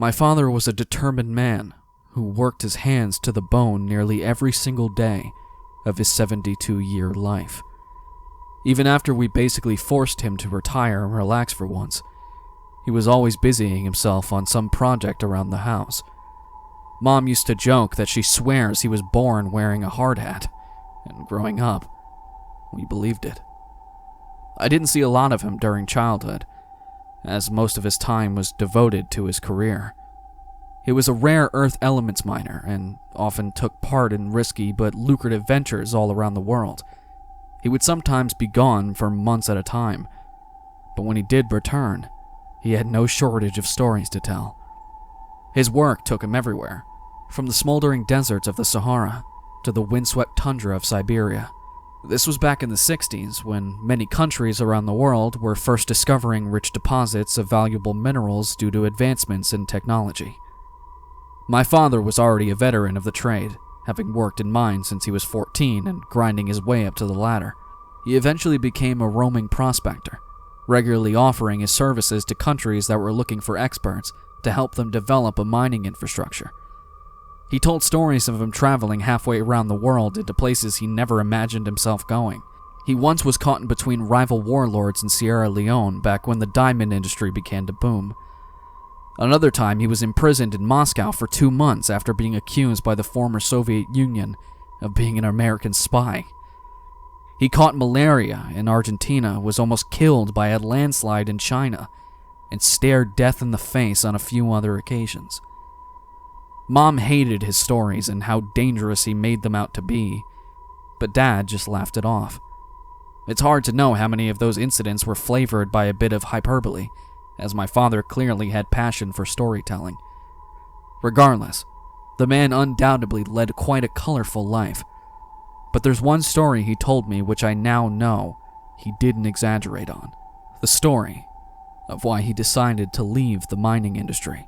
My father was a determined man who worked his hands to the bone nearly every single day of his 72-year life. Even after we basically forced him to retire and relax for once, he was always busying himself on some project around the house. Mom used to joke that she swears he was born wearing a hard hat, and growing up, we believed it. I didn't see a lot of him during childhood, as most of his time was devoted to his career. He was a rare earth elements miner and often took part in risky but lucrative ventures all around the world. He would sometimes be gone for months at a time, but when he did return, he had no shortage of stories to tell. His work took him everywhere, from the smoldering deserts of the Sahara to the windswept tundra of Siberia. This was back in the 60s, when many countries around the world were first discovering rich deposits of valuable minerals due to advancements in technology. My father was already a veteran of the trade, having worked in mines since he was 14 and grinding his way up to the ladder. He eventually became a roaming prospector, regularly offering his services to countries that were looking for experts to help them develop a mining infrastructure. He told stories of him traveling halfway around the world into places he never imagined himself going. He once was caught in between rival warlords in Sierra Leone back when the diamond industry began to boom. Another time, he was imprisoned in Moscow for 2 months after being accused by the former Soviet Union of being an American spy. He caught malaria in Argentina, was almost killed by a landslide in China, and stared death in the face on a few other occasions. Mom hated his stories and how dangerous he made them out to be, but Dad just laughed it off. It's hard to know how many of those incidents were flavored by a bit of hyperbole, as my father clearly had passion for storytelling. Regardless, the man undoubtedly led quite a colorful life, but there's one story he told me which I now know he didn't exaggerate on. The story of why he decided to leave the mining industry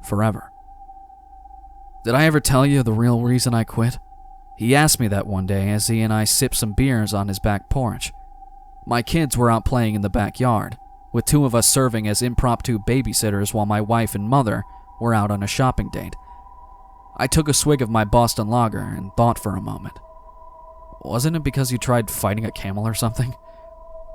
forever. Did I ever tell you the real reason I quit? He asked me that one day as he and I sipped some beers on his back porch. My kids were out playing in the backyard, with 2 of us serving as impromptu babysitters while my wife and mother were out on a shopping date. I took a swig of my Boston Lager and thought for a moment. Wasn't it because you tried fighting a camel or something?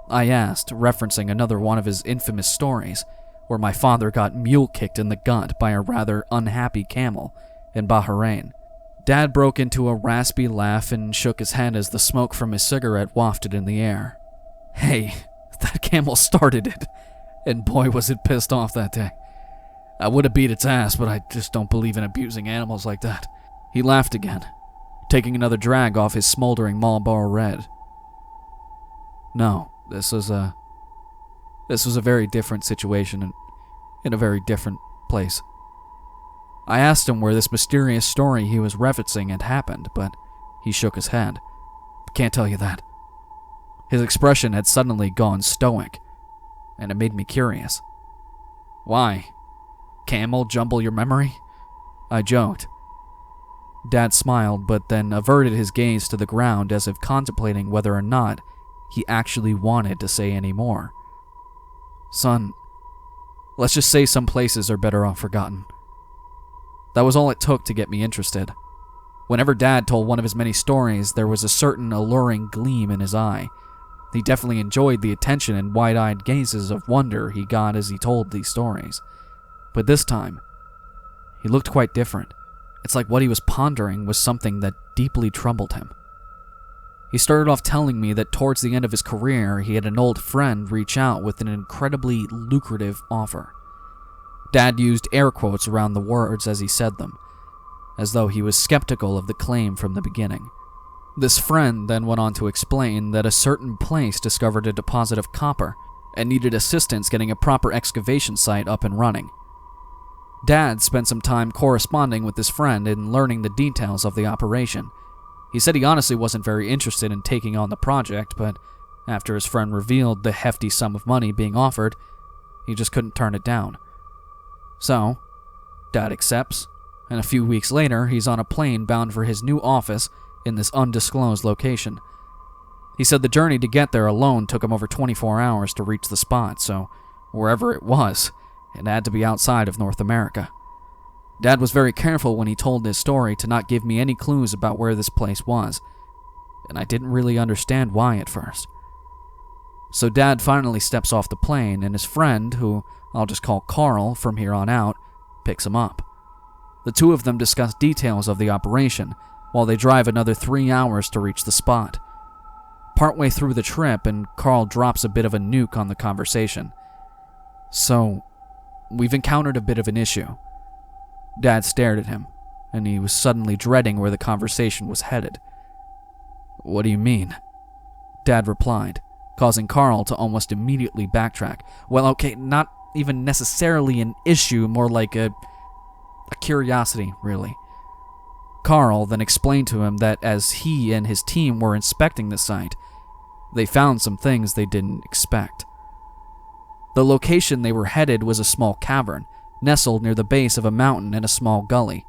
I asked, referencing another one of his infamous stories, where my father got mule-kicked in the gut by a rather unhappy camel in Bahrain. Dad broke into a raspy laugh and shook his head as the smoke from his cigarette wafted in the air. Hey, that camel started it, and boy was it pissed off that day. I would have beat its ass, but I just don't believe in abusing animals like that. He laughed again, taking another drag off his smoldering Marlboro Red. No, this was a very different situation and in a very different place. I asked him where this mysterious story he was referencing had happened, but he shook his head. Can't tell you that. His expression had suddenly gone stoic, and it made me curious. Why? Camel jumble your memory? I joked. Dad smiled, but then averted his gaze to the ground as if contemplating whether or not he actually wanted to say any more. Son, let's just say some places are better off forgotten. That was all it took to get me interested. Whenever Dad told one of his many stories, there was a certain alluring gleam in his eye. He definitely enjoyed the attention and wide-eyed gazes of wonder he got as he told these stories. But this time, he looked quite different. It's like what he was pondering was something that deeply troubled him. He started off telling me that towards the end of his career, he had an old friend reach out with an incredibly lucrative offer. Dad used air quotes around the words as he said them, as though he was skeptical of the claim from the beginning. This friend then went on to explain that a certain place discovered a deposit of copper and needed assistance getting a proper excavation site up and running. Dad spent some time corresponding with this friend and learning the details of the operation. He said he honestly wasn't very interested in taking on the project, but after his friend revealed the hefty sum of money being offered, he just couldn't turn it down. So, Dad accepts, and a few weeks later, he's on a plane bound for his new office in this undisclosed location. He said the journey to get there alone took him over 24 hours to reach the spot, so wherever it was, it had to be outside of North America. Dad was very careful when he told his story to not give me any clues about where this place was, and I didn't really understand why at first. So Dad finally steps off the plane, and his friend, who I'll just call Carl from here on out, picks him up. The two of them discuss details of the operation, while they drive another 3 hours to reach the spot. Partway through the trip, and Carl drops a bit of a nuke on the conversation. So, we've encountered a bit of an issue. Dad stared at him, and he was suddenly dreading where the conversation was headed. What do you mean? Dad replied, causing Carl to almost immediately backtrack. Well, okay, not even necessarily an issue, more like a curiosity, really. Carl then explained to him that as he and his team were inspecting the site, they found some things they didn't expect. The location they were headed was a small cavern, nestled near the base of a mountain in a small gully.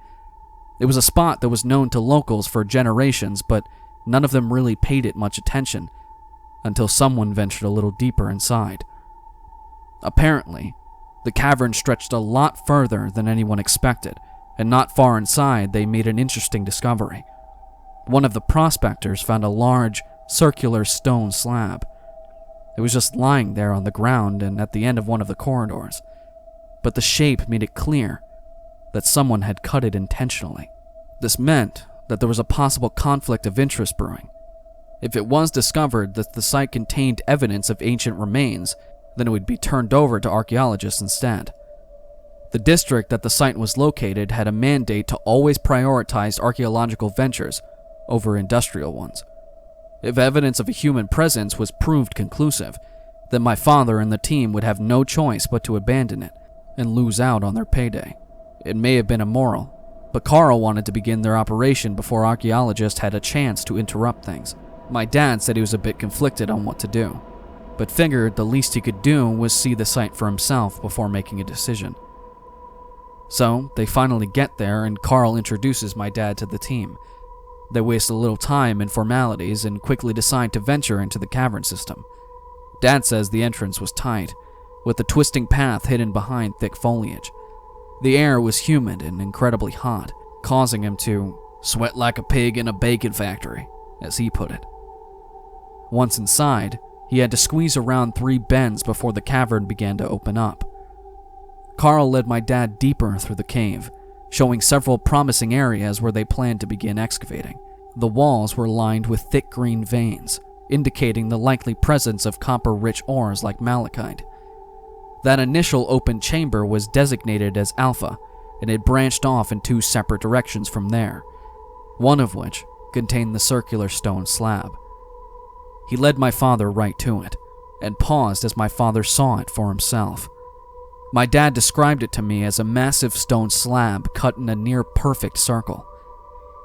It was a spot that was known to locals for generations, but none of them really paid it much attention, until someone ventured a little deeper inside. Apparently, the cavern stretched a lot further than anyone expected, and not far inside they made an interesting discovery. One of the prospectors found a large, circular stone slab. It was just lying there on the ground and at the end of one of the corridors, but the shape made it clear that someone had cut it intentionally. This meant that there was a possible conflict of interest brewing. If it was discovered that the site contained evidence of ancient remains, then it would be turned over to archaeologists instead. The district that the site was located had a mandate to always prioritize archaeological ventures over industrial ones. If evidence of a human presence was proved conclusive, then my father and the team would have no choice but to abandon it and lose out on their payday. It may have been immoral, but Carl wanted to begin their operation before archaeologists had a chance to interrupt things. My dad said he was a bit conflicted on what to do, but figured the least he could do was see the site for himself before making a decision. So, they finally get there and Carl introduces my dad to the team. They waste a little time in formalities and quickly decide to venture into the cavern system. Dad says the entrance was tight, with the twisting path hidden behind thick foliage. The air was humid and incredibly hot, causing him to sweat like a pig in a bacon factory, as he put it. Once inside, he had to squeeze around 3 bends before the cavern began to open up. Carl led my dad deeper through the cave, showing several promising areas where they planned to begin excavating. The walls were lined with thick green veins, indicating the likely presence of copper-rich ores like malachite. That initial open chamber was designated as Alpha, and it branched off in 2 separate directions from there, one of which contained the circular stone slab. He led my father right to it, and paused as my father saw it for himself. My dad described it to me as a massive stone slab cut in a near-perfect circle.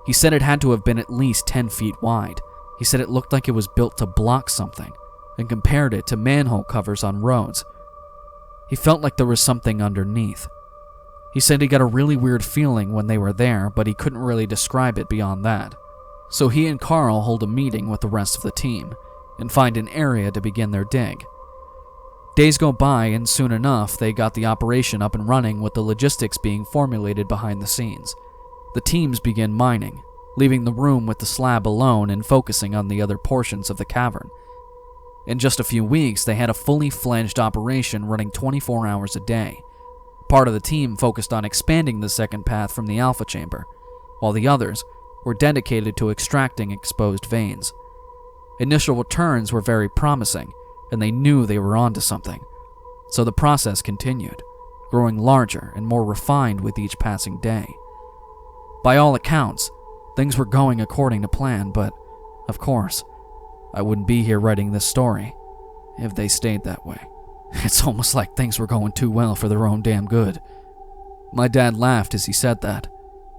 He said it had to have been at least 10 feet wide. He said it looked like it was built to block something, and compared it to manhole covers on roads. He felt like there was something underneath. He said he got a really weird feeling when they were there, but he couldn't really describe it beyond that. So he and Carl hold a meeting with the rest of the team, and find an area to begin their dig. Days go by, and soon enough, they got the operation up and running with the logistics being formulated behind the scenes. The teams begin mining, leaving the room with the slab alone and focusing on the other portions of the cavern. In just a few weeks, they had a fully fledged operation running 24 hours a day. Part of the team focused on expanding the second path from the Alpha chamber, while the others were dedicated to extracting exposed veins. Initial returns were very promising, and they knew they were onto something. So the process continued, growing larger and more refined with each passing day. By all accounts, things were going according to plan, but, of course, I wouldn't be here writing this story if they stayed that way. It's almost like things were going too well for their own damn good. My dad laughed as he said that,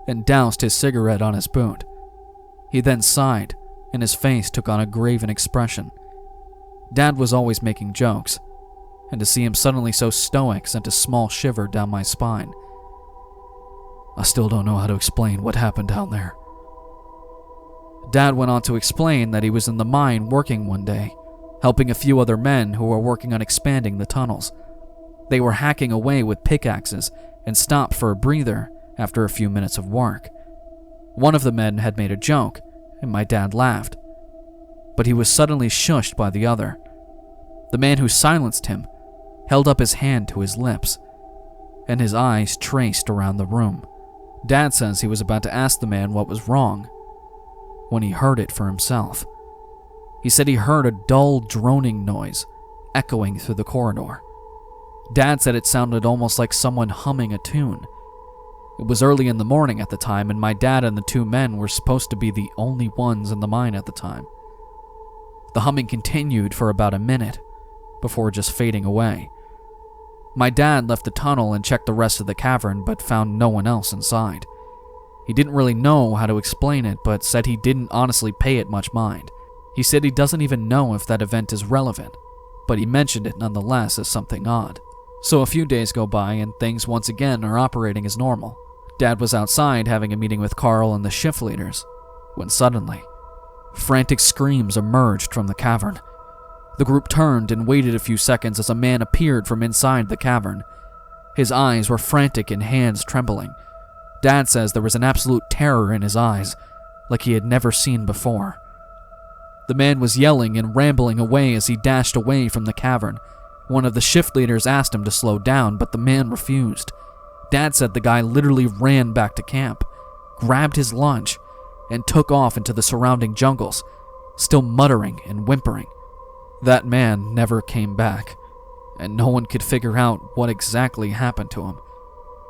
and doused his cigarette on his boot. He then sighed, and his face took on a graven expression. Dad was always making jokes, and to see him suddenly so stoic sent a small shiver down my spine. I still don't know how to explain what happened down there. Dad went on to explain that he was in the mine working one day, helping a few other men who were working on expanding the tunnels. They were hacking away with pickaxes and stopped for a breather after a few minutes of work. One of the men had made a joke, and my dad laughed, but he was suddenly shushed by the other. The man who silenced him held up his hand to his lips, and his eyes traced around the room. Dad says he was about to ask the man what was wrong when he heard it for himself. He said he heard a dull droning noise echoing through the corridor. Dad said it sounded almost like someone humming a tune. It was early in the morning at the time, and my dad and the two men were supposed to be the only ones in the mine at the time. The humming continued for about a minute before just fading away. My dad left the tunnel and checked the rest of the cavern, but found no one else inside. He didn't really know how to explain it, but said he didn't honestly pay it much mind. He said he doesn't even know if that event is relevant, but he mentioned it nonetheless as something odd. So a few days go by and things once again are operating as normal. Dad was outside having a meeting with Carl and the shift leaders, when suddenly, frantic screams emerged from the cavern. The group turned and waited a few seconds as a man appeared from inside the cavern. His eyes were frantic and hands trembling. Dad says there was an absolute terror in his eyes, like he had never seen before. The man was yelling and rambling away as he dashed away from the cavern. One of the shift leaders asked him to slow down, but the man refused. Dad said the guy literally ran back to camp, grabbed his lunch, and took off into the surrounding jungles, still muttering and whimpering. That man never came back, and no one could figure out what exactly happened to him.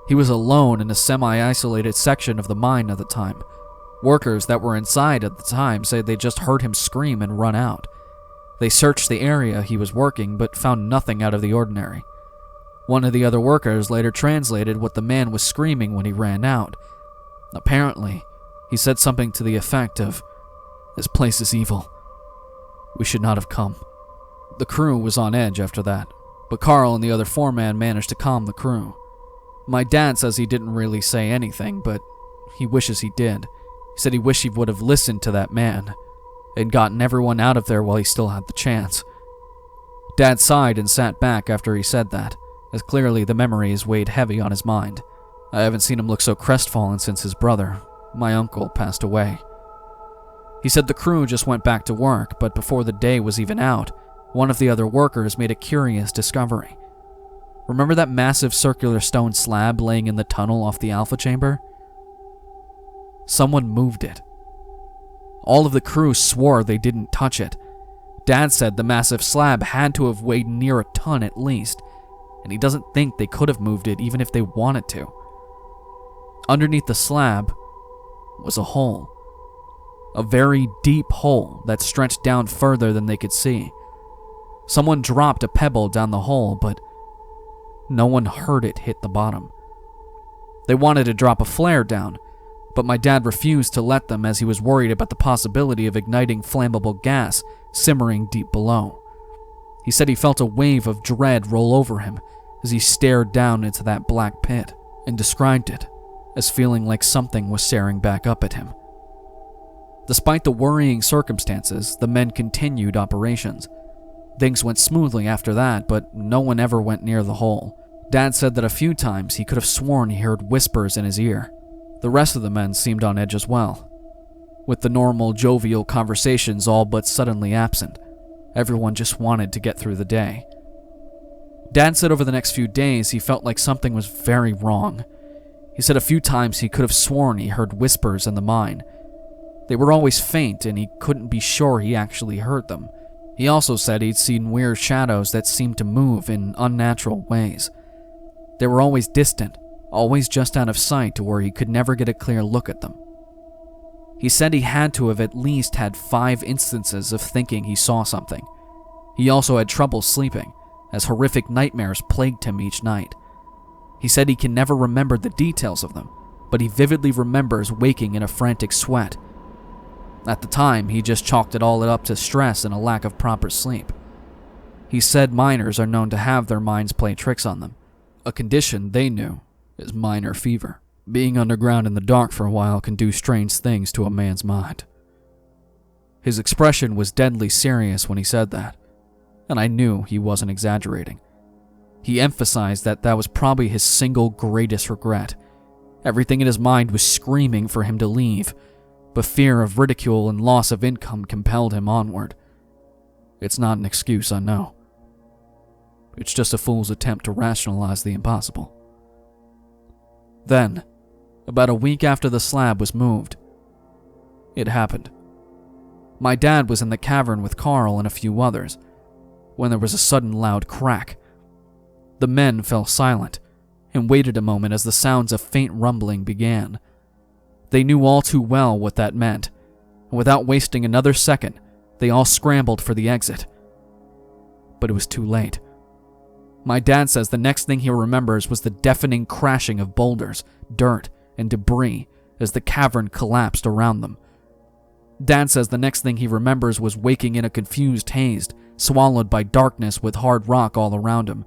He was alone in a semi-isolated section of the mine at the time. Workers that were inside at the time say they just heard him scream and run out. They searched the area he was working, but found nothing out of the ordinary. One of the other workers later translated what the man was screaming when he ran out. Apparently, he said something to the effect of, "This place is evil. We should not have come." The crew was on edge after that, but Carl and the other foreman managed to calm the crew. My dad says he didn't really say anything, but he wishes he did. He said he wished he would have listened to that man and gotten everyone out of there while he still had the chance. Dad sighed and sat back after he said that, as clearly the memories weighed heavy on his mind. I haven't seen him look so crestfallen since his brother, my uncle, passed away. He said the crew just went back to work, but before the day was even out, one of the other workers made a curious discovery. Remember that massive circular stone slab laying in the tunnel off the Alpha chamber? Someone moved it. All of the crew swore they didn't touch it. Dad said the massive slab had to have weighed near a ton at least, and he doesn't think they could have moved it even if they wanted to. Underneath the slab was a hole. A very deep hole that stretched down further than they could see. Someone dropped a pebble down the hole, but no one heard it hit the bottom. They wanted to drop a flare down, but my dad refused to let them as he was worried about the possibility of igniting flammable gas simmering deep below. He said he felt a wave of dread roll over him as he stared down into that black pit, and described it as feeling like something was staring back up at him. Despite the worrying circumstances, the men continued operations. Things went smoothly after that, but no one ever went near the hole. Dad said that a few times he could have sworn he heard whispers in his ear. The rest of the men seemed on edge as well, with the normal jovial conversations all but suddenly absent. Everyone just wanted to get through the day. Dad said over the next few days he felt like something was very wrong. He said a few times he could have sworn he heard whispers in the mine. They were always faint and he couldn't be sure he actually heard them. He also said he'd seen weird shadows that seemed to move in unnatural ways. They were always distant, always just out of sight to where he could never get a clear look at them. He said he had to have at least had 5 instances of thinking he saw something. He also had trouble sleeping, as horrific nightmares plagued him each night. He said he can never remember the details of them, but he vividly remembers waking in a frantic sweat. At the time, he just chalked it all up to stress and a lack of proper sleep. He said miners are known to have their minds play tricks on them. A condition they knew is miner fever. Being underground in the dark for a while can do strange things to a man's mind. His expression was deadly serious when he said that, and I knew he wasn't exaggerating. He emphasized that that was probably his single greatest regret. Everything in his mind was screaming for him to leave, but fear of ridicule and loss of income compelled him onward. It's not an excuse, I know. It's just a fool's attempt to rationalize the impossible. Then, about a week after the slab was moved, it happened. My dad was in the cavern with Carl and a few others when there was a sudden loud crack. The men fell silent and waited a moment as the sounds of faint rumbling began. They knew all too well what that meant, and without wasting another second, they all scrambled for the exit. But it was too late. My dad says the next thing he remembers was the deafening crashing of boulders, dirt, and debris as the cavern collapsed around them. Dad says the next thing he remembers was waking in a confused haze, swallowed by darkness with hard rock all around him.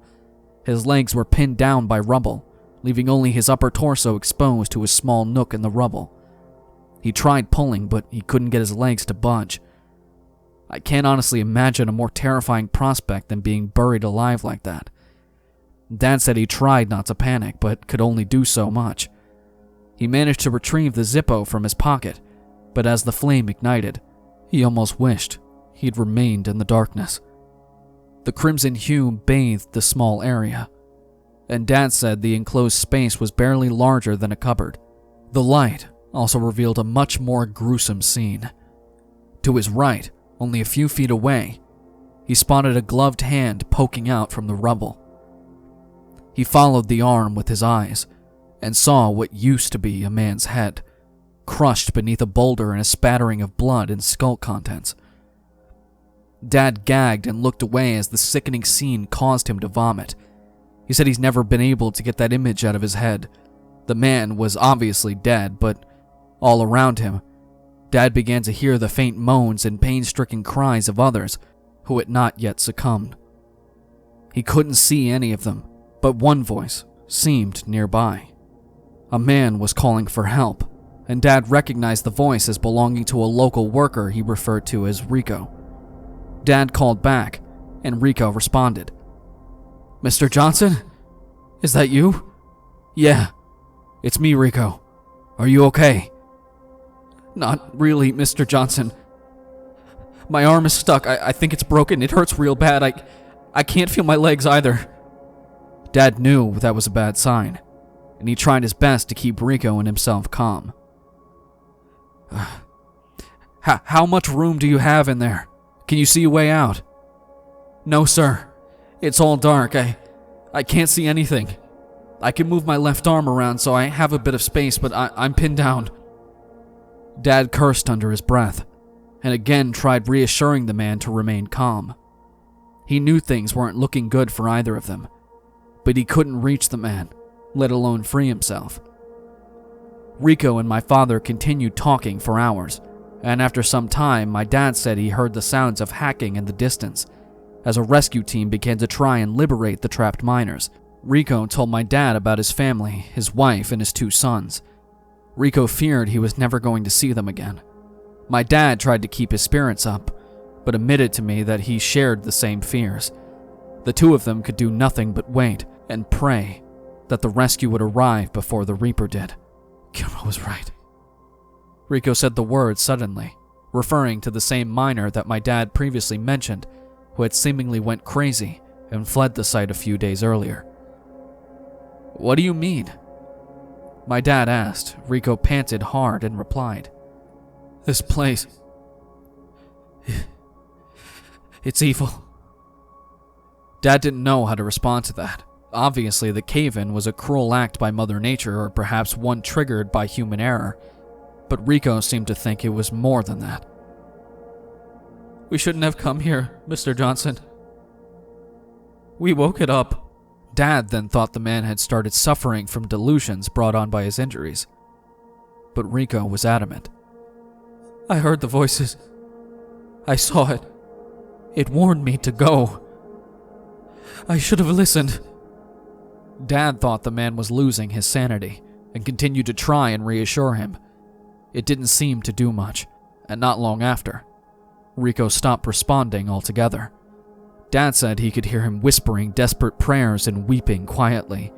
His legs were pinned down by rubble, leaving only his upper torso exposed to a small nook in the rubble. He tried pulling, but he couldn't get his legs to budge. I can't honestly imagine a more terrifying prospect than being buried alive like that. Dad said he tried not to panic, but could only do so much. He managed to retrieve the Zippo from his pocket, but as the flame ignited, he almost wished he'd remained in the darkness. The crimson hue bathed the small area, and Dad said the enclosed space was barely larger than a cupboard. The light also revealed a much more gruesome scene. To his right, only a few feet away, he spotted a gloved hand poking out from the rubble. He followed the arm with his eyes and saw what used to be a man's head, crushed beneath a boulder in a spattering of blood and skull contents. Dad gagged and looked away as the sickening scene caused him to vomit. He said he's never been able to get that image out of his head. The man was obviously dead, but all around him, Dad began to hear the faint moans and pain-stricken cries of others who had not yet succumbed. He couldn't see any of them, but one voice seemed nearby. A man was calling for help, and Dad recognized the voice as belonging to a local worker he referred to as Rico. Dad called back, and Rico responded. "Mr. Johnson? Is that you?" "Yeah, it's me, Rico. Are you okay?" "Not really, Mr. Johnson. My arm is stuck. I think it's broken. It hurts real bad. I can't feel my legs either." Dad knew that was a bad sign, and he tried his best to keep Rico and himself calm. How much room do you have in there? Can you see a way out?" "No, sir. It's all dark. I can't see anything. I can move my left arm around so I have a bit of space, but I'm pinned down." Dad cursed under his breath, and again tried reassuring the man to remain calm. He knew things weren't looking good for either of them, but he couldn't reach the man, let alone free himself. Rico and my father continued talking for hours, and after some time, my dad said he heard the sounds of hacking in the distance as a rescue team began to try and liberate the trapped miners. Rico told my dad about his family, his wife, and his 2 sons. Rico feared he was never going to see them again. My dad tried to keep his spirits up, but admitted to me that he shared the same fears. The 2 of them could do nothing but wait and pray that the rescue would arrive before the Reaper did. Kilma was right. Rico said the word suddenly, referring to the same miner that my dad previously mentioned, who had seemingly went crazy and fled the site a few days earlier. "What do you mean?" my dad asked. Rico panted hard and replied, "This place, it's evil." Dad didn't know how to respond to that. Obviously, the cave-in was a cruel act by Mother Nature, or perhaps one triggered by human error, but Rico seemed to think it was more than that. "We shouldn't have come here, Mr. Johnson. We woke it up." Dad then thought the man had started suffering from delusions brought on by his injuries, but Rico was adamant. "I heard the voices. I saw it. It warned me to go. I should have listened." Dad thought the man was losing his sanity and continued to try and reassure him. It didn't seem to do much, and not long after, Rico stopped responding altogether. Dad said he could hear him whispering desperate prayers and weeping quietly.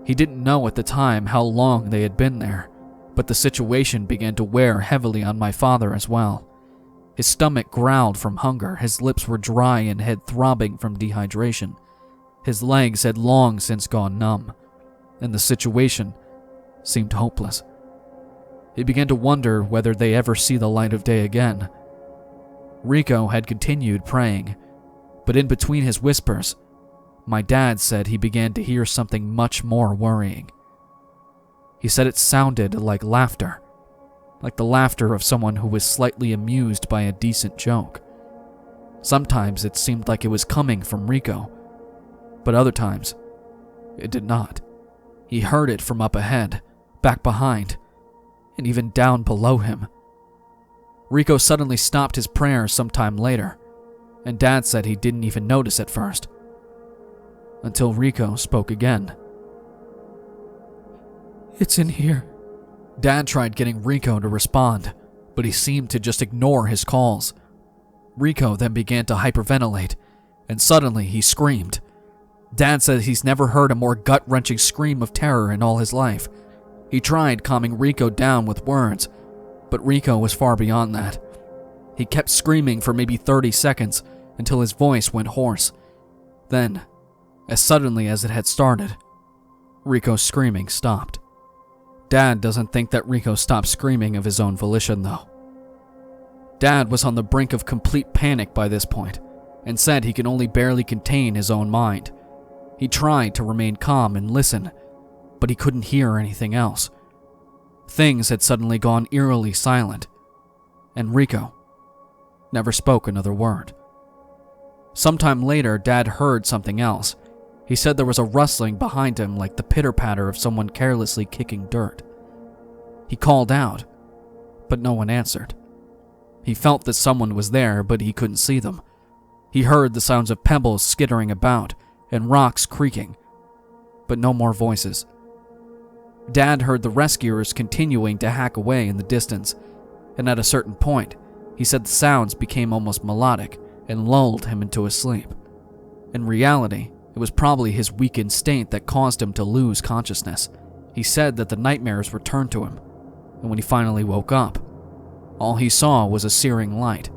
He didn't know at the time how long they had been there, but the situation began to wear heavily on my father as well. His stomach growled from hunger, his lips were dry and head throbbing from dehydration. His legs had long since gone numb, and the situation seemed hopeless. He began to wonder whether they ever see the light of day again. Rico had continued praying, but in between his whispers, my dad said he began to hear something much more worrying. He said it sounded like laughter, like the laughter of someone who was slightly amused by a decent joke. Sometimes it seemed like it was coming from Rico, but other times it did not. He heard it from up ahead, back behind, and even down below him. Rico suddenly stopped his prayers sometime later, and Dad said he didn't even notice at first, until Rico spoke again. "It's in here." Dad tried getting Rico to respond, but he seemed to just ignore his calls. Rico then began to hyperventilate, and suddenly he screamed. Dad says he's never heard a more gut-wrenching scream of terror in all his life. He tried calming Rico down with words, but Rico was far beyond that. He kept screaming for maybe 30 seconds until his voice went hoarse. Then, as suddenly as it had started, Rico's screaming stopped. Dad doesn't think that Rico stopped screaming of his own volition, though. Dad was on the brink of complete panic by this point, and said he could only barely contain his own mind. He tried to remain calm and listen, but he couldn't hear anything else. Things had suddenly gone eerily silent, and Rico never spoke another word. Sometime later, Dad heard something else. He said there was a rustling behind him like the pitter-patter of someone carelessly kicking dirt. He called out, but no one answered. He felt that someone was there, but he couldn't see them. He heard the sounds of pebbles skittering about and rocks creaking, but no more voices. Dad heard the rescuers continuing to hack away in the distance, and at a certain point, he said the sounds became almost melodic and lulled him into a sleep. In reality, it was probably his weakened state that caused him to lose consciousness. He said that the nightmares returned to him, and when he finally woke up, all he saw was a searing light.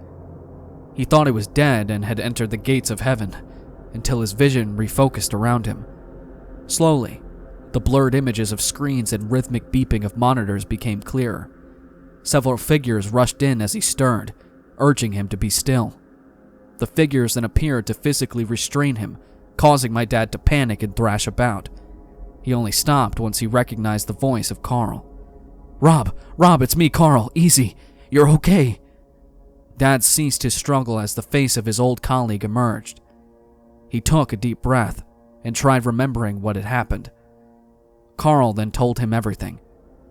He thought he was dead and had entered the gates of heaven, until his vision refocused around him. Slowly, the blurred images of screens and rhythmic beeping of monitors became clearer. Several figures rushed in as he stirred, urging him to be still. The figures then appeared to physically restrain him, causing my dad to panic and thrash about. He only stopped once he recognized the voice of Carl. Rob, it's me, Carl. Easy. You're okay." Dad ceased his struggle as the face of his old colleague emerged. He took a deep breath and tried remembering what had happened. Carl then told him everything,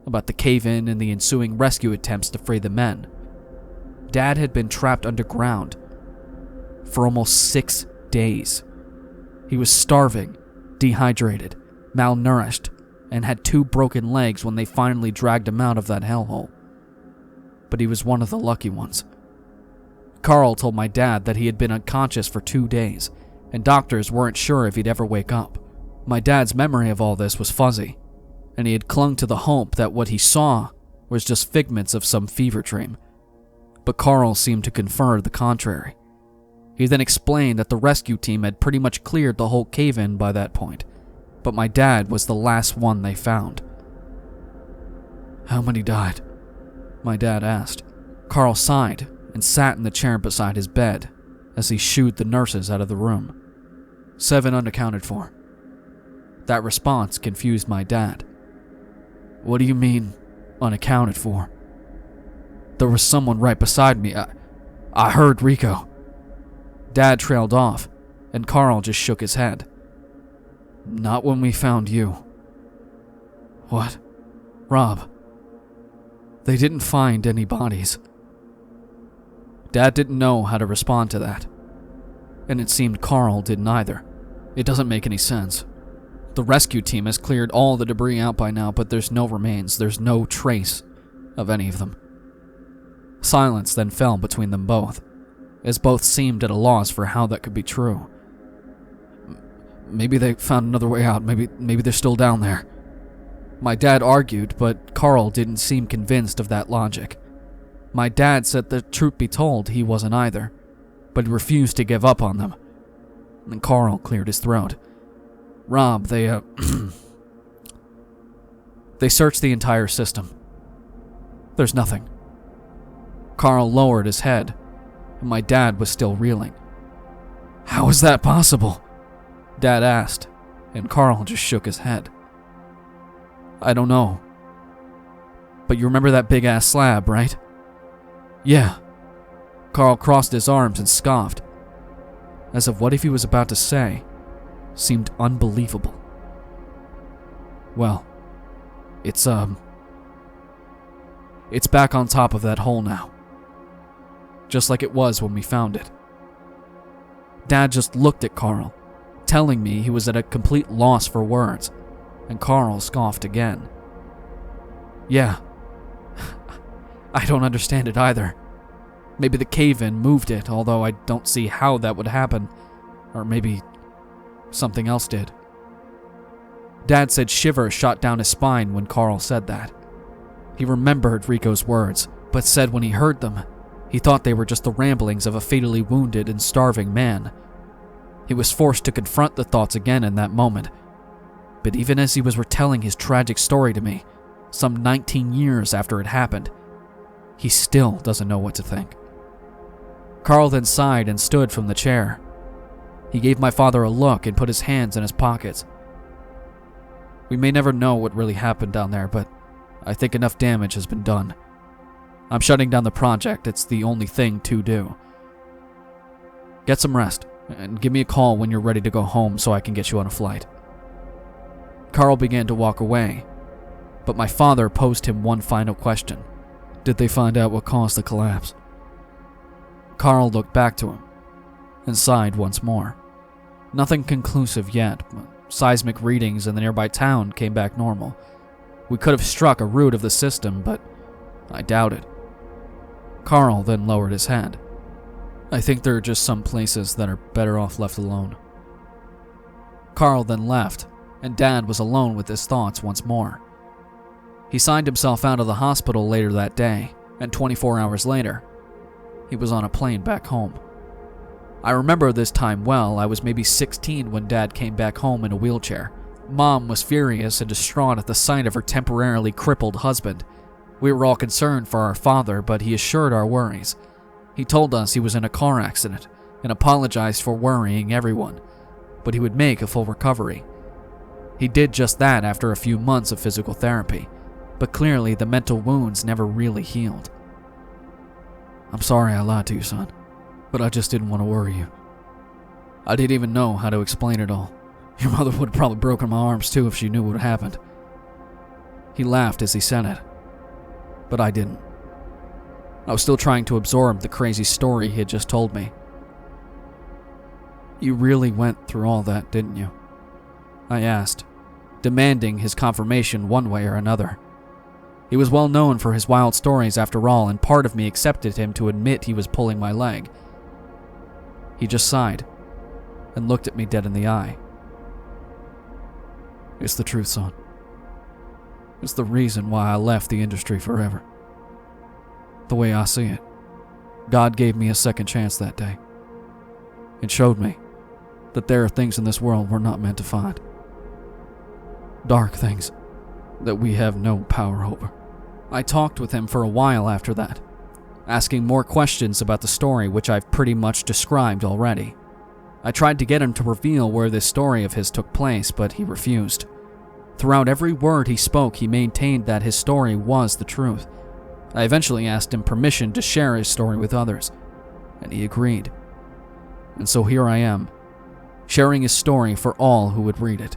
about the cave-in and the ensuing rescue attempts to free the men. Dad had been trapped underground for almost 6 days. He was starving, dehydrated, malnourished, and had 2 broken legs when they finally dragged him out of that hellhole. But he was one of the lucky ones. Carl told my dad that he had been unconscious for 2 days, and doctors weren't sure if he'd ever wake up. My dad's memory of all this was fuzzy, and he had clung to the hope that what he saw was just figments of some fever dream. But Carl seemed to confer the contrary. He then explained that the rescue team had pretty much cleared the whole cave-in by that point, but my dad was the last one they found. "How many died?" my dad asked. Carl sighed and sat in the chair beside his bed as he shooed the nurses out of the room. 7 unaccounted for. That response confused my dad. "What do you mean, unaccounted for?" "There was someone right beside me. I heard Rico." Dad trailed off, and Carl just shook his head. "Not when we found you." "What? Rob, they didn't find any bodies." Dad didn't know how to respond to that, and it seemed Carl didn't either. It doesn't make any sense. The rescue team has cleared all the debris out by now, but there's no remains. There's no trace of any of them. Silence then fell between them both. as both seemed at a loss for how that could be true. Maybe they found another way out. Maybe they're still down there. My dad argued, but Carl didn't seem convinced of that logic. My dad said that, truth be told, he wasn't either, but he refused to give up on them. And Carl cleared his throat. Rob, they searched the entire system. There's nothing. Carl lowered his head, and my dad was still reeling. How is that possible? Dad asked, and Carl just shook his head. I don't know. But you remember that big-ass slab, right? Yeah. Carl crossed his arms and scoffed, as if what he was about to say seemed unbelievable. Well, it's back on top of that hole now. Just like it was when we found it. Dad just looked at Carl, telling me he was at a complete loss for words, and Carl scoffed again. Yeah. I don't understand it either. Maybe the cave-in moved it, although I don't see how that would happen. Or maybe something else did. Dad said shivers shot down his spine when Carl said that. He remembered Rico's words, but said when he heard them, he thought they were just the ramblings of a fatally wounded and starving man. He was forced to confront the thoughts again in that moment. But even as he was retelling his tragic story to me, some 19 years after it happened, he still doesn't know what to think. Carl then sighed and stood from the chair. He gave my father a look and put his hands in his pockets. We may never know what really happened down there, but I think enough damage has been done. I'm shutting down the project. It's the only thing to do. Get some rest, and give me a call when you're ready to go home so I can get you on a flight. Carl began to walk away, but my father posed him one final question. Did they find out what caused the collapse? Carl looked back to him and sighed once more. Nothing conclusive yet. Seismic readings in the nearby town came back normal. We could have struck a root of the system, but I doubt it. Carl then lowered his head. I think there are just some places that are better off left alone. Carl then left, and Dad was alone with his thoughts once more. He signed himself out of the hospital later that day, and 24 hours later, he was on a plane back home. I remember this time well. I was maybe 16 when Dad came back home in a wheelchair. Mom was furious and distraught at the sight of her temporarily crippled husband. We were all concerned for our father, but he assured our worries. He told us he was in a car accident and apologized for worrying everyone, but he would make a full recovery. He did just that after a few months of physical therapy, but clearly the mental wounds never really healed. I'm sorry I lied to you, son, but I just didn't want to worry you. I didn't even know how to explain it all. Your mother would have probably broken my arms too if she knew what had happened. He laughed as he said it, but I didn't. I was still trying to absorb the crazy story he had just told me. You really went through all that, didn't you? I asked, demanding his confirmation one way or another. He was well known for his wild stories after all, and part of me accepted him to admit he was pulling my leg. He just sighed and looked at me dead in the eye. It's the truth, son. It's the reason why I left the industry forever. The way I see it, God gave me a second chance that day. It showed me that there are things in this world we're not meant to find. Dark things that we have no power over. I talked with him for a while after that, asking more questions about the story which I've pretty much described already. I tried to get him to reveal where this story of his took place, but he refused. Throughout every word he spoke, he maintained that his story was the truth. I eventually asked him permission to share his story with others, and he agreed. And so here I am, sharing his story for all who would read it.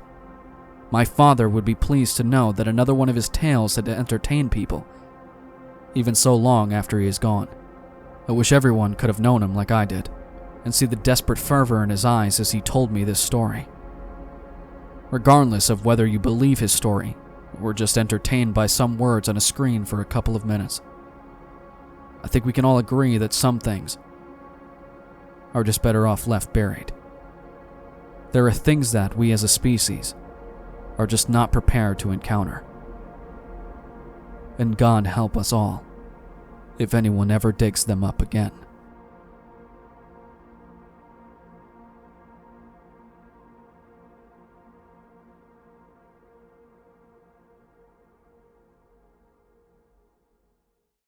My father would be pleased to know that another one of his tales had entertained people, even so long after he is gone. I wish everyone could have known him like I did, and see the desperate fervor in his eyes as he told me this story. Regardless of whether you believe his story, or just entertained by some words on a screen for a couple of minutes, I think we can all agree that some things are just better off left buried. There are things that we as a species are just not prepared to encounter. And God help us all if anyone ever digs them up again.